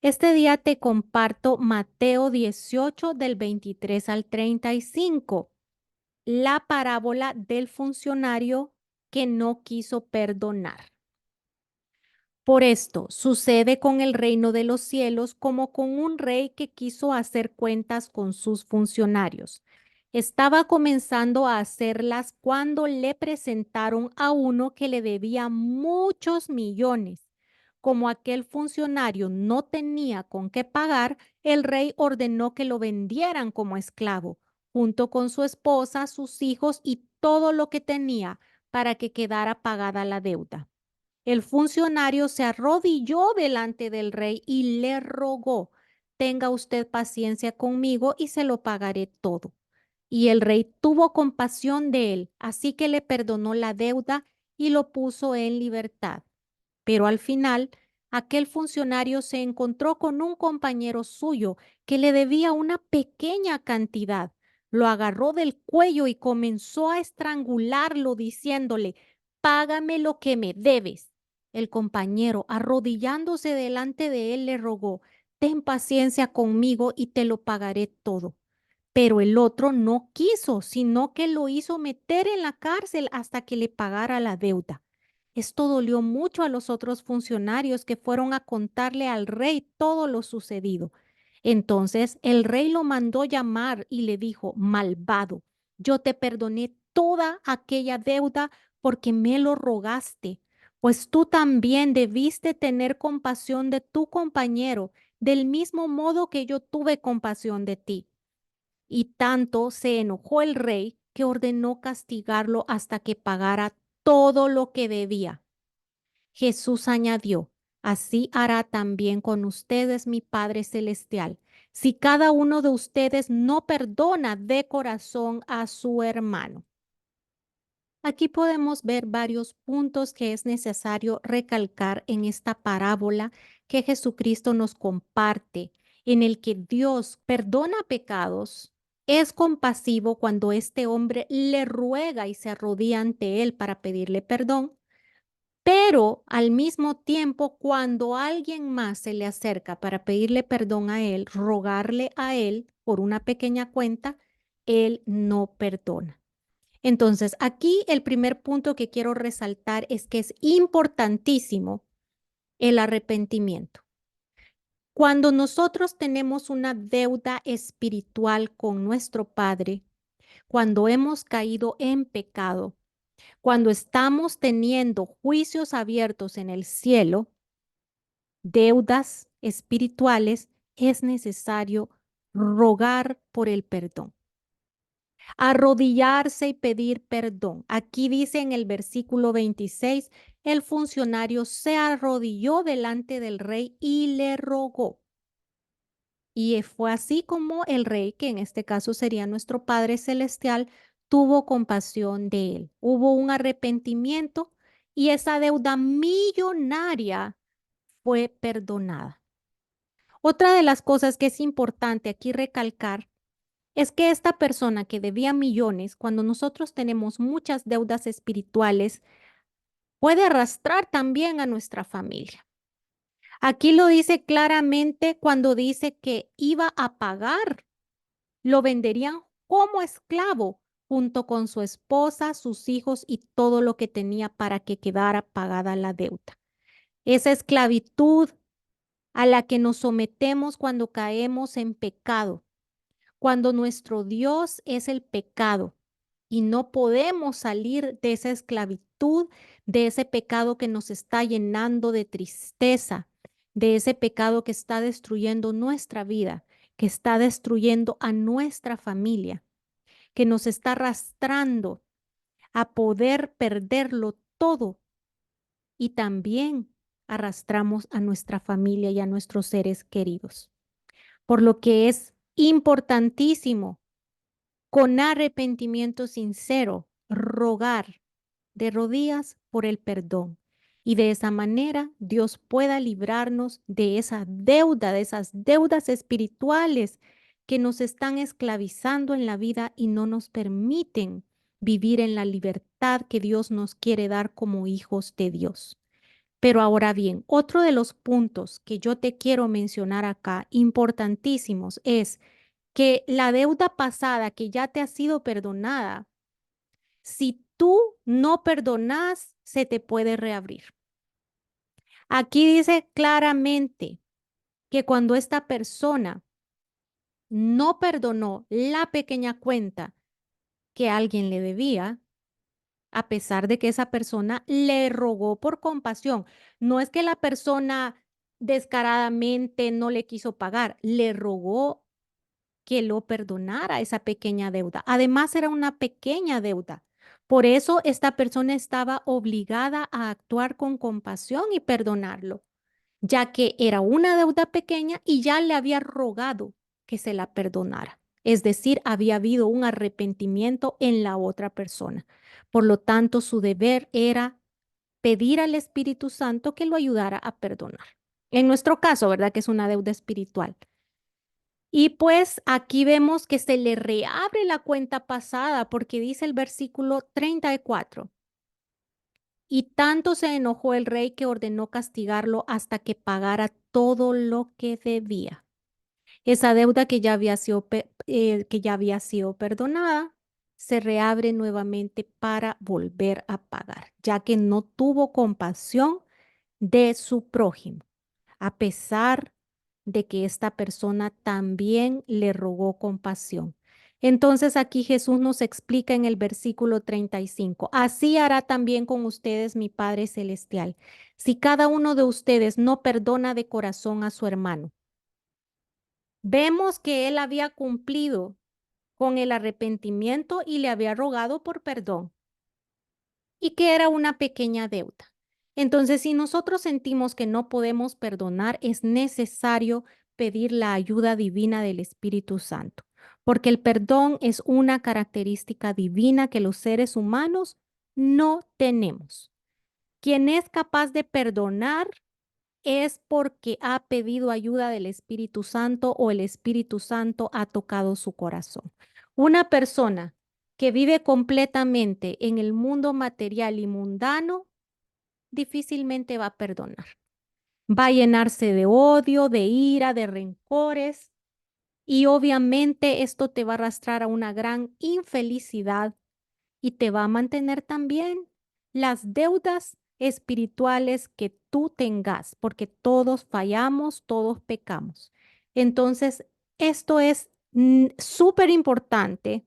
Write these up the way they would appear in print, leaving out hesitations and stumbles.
Este día te comparto Mateo 18 del 23 al 35, la parábola del funcionario que no quiso perdonar. Por esto sucede con el reino de los cielos como con un rey que quiso hacer cuentas con sus funcionarios. Estaba comenzando a hacerlas cuando le presentaron a uno que le debía muchos millones. Como aquel funcionario no tenía con qué pagar, el rey ordenó que lo vendieran como esclavo, junto con su esposa, sus hijos y todo lo que tenía para que quedara pagada la deuda. El funcionario se arrodilló delante del rey y le rogó: tenga usted paciencia conmigo y se lo pagaré todo. Y el rey tuvo compasión de él, así que le perdonó la deuda y lo puso en libertad. Pero al final, aquel funcionario se encontró con un compañero suyo que le debía una pequeña cantidad. Lo agarró del cuello y comenzó a estrangularlo diciéndole: págame lo que me debes. El compañero, arrodillándose delante de él, le rogó: ten paciencia conmigo y te lo pagaré todo. Pero el otro no quiso, sino que lo hizo meter en la cárcel hasta que le pagara la deuda. Esto dolió mucho a los otros funcionarios que fueron a contarle al rey todo lo sucedido. Entonces el rey lo mandó llamar y le dijo: malvado, yo te perdoné toda aquella deuda porque me lo rogaste, pues tú también debiste tener compasión de tu compañero, del mismo modo que yo tuve compasión de ti. Y tanto se enojó el rey que ordenó castigarlo hasta que pagara todo lo que debía. Jesús añadió: así hará también con ustedes mi Padre Celestial, si cada uno de ustedes no perdona de corazón a su hermano. Aquí podemos ver varios puntos que es necesario recalcar en esta parábola que Jesucristo nos comparte, en el que Dios perdona pecados, es compasivo cuando este hombre le ruega y se arrodilla ante él para pedirle perdón, pero al mismo tiempo, cuando alguien más se le acerca para pedirle perdón a él, rogarle a él por una pequeña cuenta, él no perdona. Entonces, aquí el primer punto que quiero resaltar es que es importantísimo el arrepentimiento. Cuando nosotros tenemos una deuda espiritual con nuestro Padre, cuando hemos caído en pecado, cuando estamos teniendo juicios abiertos en el cielo, deudas espirituales, es necesario rogar por el perdón. Arrodillarse y pedir perdón. Aquí dice en el versículo 26, el funcionario se arrodilló delante del rey y le rogó. Y fue así como el rey, que en este caso sería nuestro Padre Celestial, tuvo compasión de él. Hubo un arrepentimiento y esa deuda millonaria fue perdonada. Otra de las cosas que es importante aquí recalcar es que esta persona que debía millones, cuando nosotros tenemos muchas deudas espirituales, puede arrastrar también a nuestra familia. Aquí lo dice claramente cuando dice que iba a pagar, lo venderían como esclavo junto con su esposa, sus hijos y todo lo que tenía para que quedara pagada la deuda. Esa esclavitud a la que nos sometemos cuando caemos en pecado, cuando nuestro Dios es el pecado y no podemos salir de esa esclavitud, de ese pecado que nos está llenando de tristeza, de ese pecado que está destruyendo nuestra vida, que está destruyendo a nuestra familia, que nos está arrastrando a poder perderlo todo, y también arrastramos a nuestra familia y a nuestros seres queridos. Por lo que es importantísimo, con arrepentimiento sincero, rogar de rodillas por el perdón. Y de esa manera Dios pueda librarnos de esa deuda, de esas deudas espirituales que nos están esclavizando en la vida y no nos permiten vivir en la libertad que Dios nos quiere dar como hijos de Dios. Pero ahora bien, otro de los puntos que yo te quiero mencionar acá, importantísimos, es que la deuda pasada que ya te ha sido perdonada, si tú no perdonas, se te puede reabrir. Aquí dice claramente que cuando esta persona no perdonó la pequeña cuenta que alguien le debía, a pesar de que esa persona le rogó por compasión, no es que la persona descaradamente no le quiso pagar, le rogó que lo perdonara esa pequeña deuda. Además, era una pequeña deuda. Por eso esta persona estaba obligada a actuar con compasión y perdonarlo, ya que era una deuda pequeña y ya le había rogado que se la perdonara. Es decir, había habido un arrepentimiento en la otra persona. Por lo tanto, su deber era pedir al Espíritu Santo que lo ayudara a perdonar. En nuestro caso, ¿verdad? Que es una deuda espiritual. Y pues aquí vemos que se le reabre la cuenta pasada porque dice el versículo 34. Y tanto se enojó el rey que ordenó castigarlo hasta que pagara todo lo que debía. Esa deuda que ya había sido perdonada se reabre nuevamente para volver a pagar, ya que no tuvo compasión de su prójimo, a pesar de que esta persona también le rogó compasión. Entonces aquí Jesús nos explica en el versículo 35, así hará también con ustedes mi Padre Celestial, si cada uno de ustedes no perdona de corazón a su hermano. Vemos que él había cumplido con el arrepentimiento y le había rogado por perdón y que era una pequeña deuda. Entonces, si nosotros sentimos que no podemos perdonar, es necesario pedir la ayuda divina del Espíritu Santo, porque el perdón es una característica divina que los seres humanos no tenemos. Quien es capaz de perdonar es porque ha pedido ayuda del Espíritu Santo o el Espíritu Santo ha tocado su corazón. Una persona que vive completamente en el mundo material y mundano difícilmente va a perdonar. Va a llenarse de odio, de ira, de rencores y obviamente esto te va a arrastrar a una gran infelicidad y te va a mantener también las deudas espirituales que tú tengas, porque todos fallamos, todos pecamos. Entonces, esto es súper importante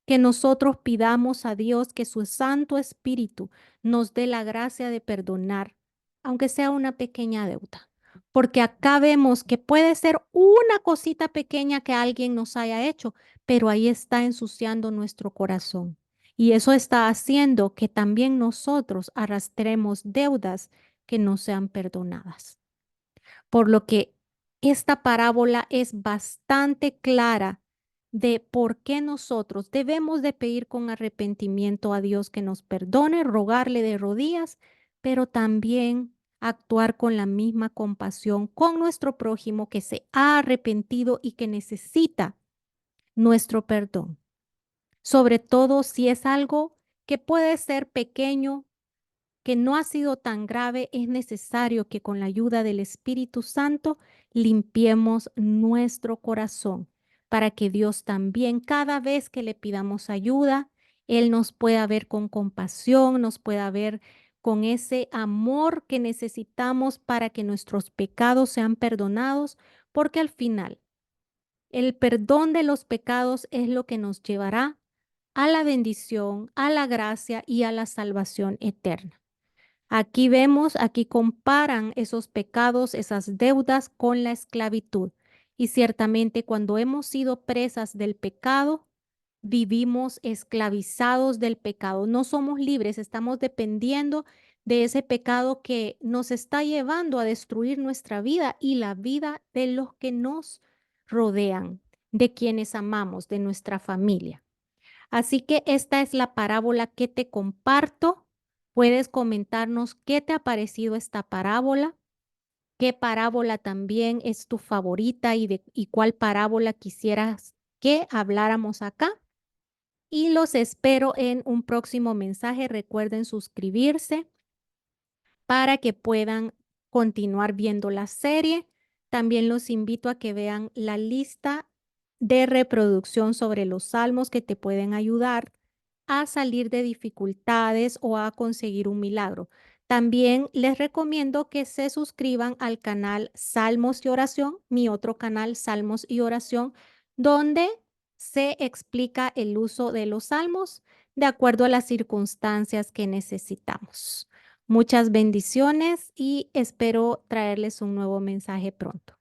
que nosotros pidamos a Dios que su Santo Espíritu nos dé la gracia de perdonar, aunque sea una pequeña deuda. Porque acá vemos que puede ser una cosita pequeña que alguien nos haya hecho, pero ahí está ensuciando nuestro corazón. Y eso está haciendo que también nosotros arrastremos deudas que no sean perdonadas. Por lo que esta parábola es bastante clara de por qué nosotros debemos de pedir con arrepentimiento a Dios que nos perdone, rogarle de rodillas, pero también actuar con la misma compasión con nuestro prójimo que se ha arrepentido y que necesita nuestro perdón. Sobre todo si es algo que puede ser pequeño, que no ha sido tan grave, es necesario que con la ayuda del Espíritu Santo limpiemos nuestro corazón para que Dios también, cada vez que le pidamos ayuda, Él nos pueda ver con compasión, nos pueda ver con ese amor que necesitamos para que nuestros pecados sean perdonados, porque al final el perdón de los pecados es lo que nos llevará a la bendición, a la gracia y a la salvación eterna. Aquí vemos, aquí comparan esos pecados, esas deudas con la esclavitud. Y ciertamente cuando hemos sido presas del pecado, vivimos esclavizados del pecado. No somos libres, estamos dependiendo de ese pecado que nos está llevando a destruir nuestra vida y la vida de los que nos rodean, de quienes amamos, de nuestra familia. Así que esta es la parábola que te comparto. Puedes comentarnos qué te ha parecido esta parábola, qué parábola también es tu favorita y cuál parábola quisieras que habláramos acá. Y los espero en un próximo mensaje. Recuerden suscribirse para que puedan continuar viendo la serie. También los invito a que vean la lista de reproducción sobre los salmos que te pueden ayudar a salir de dificultades o a conseguir un milagro. También les recomiendo que se suscriban al canal Salmos y Oración, mi otro canal Salmos y Oración, donde se explica el uso de los salmos de acuerdo a las circunstancias que necesitamos. Muchas bendiciones y espero traerles un nuevo mensaje pronto.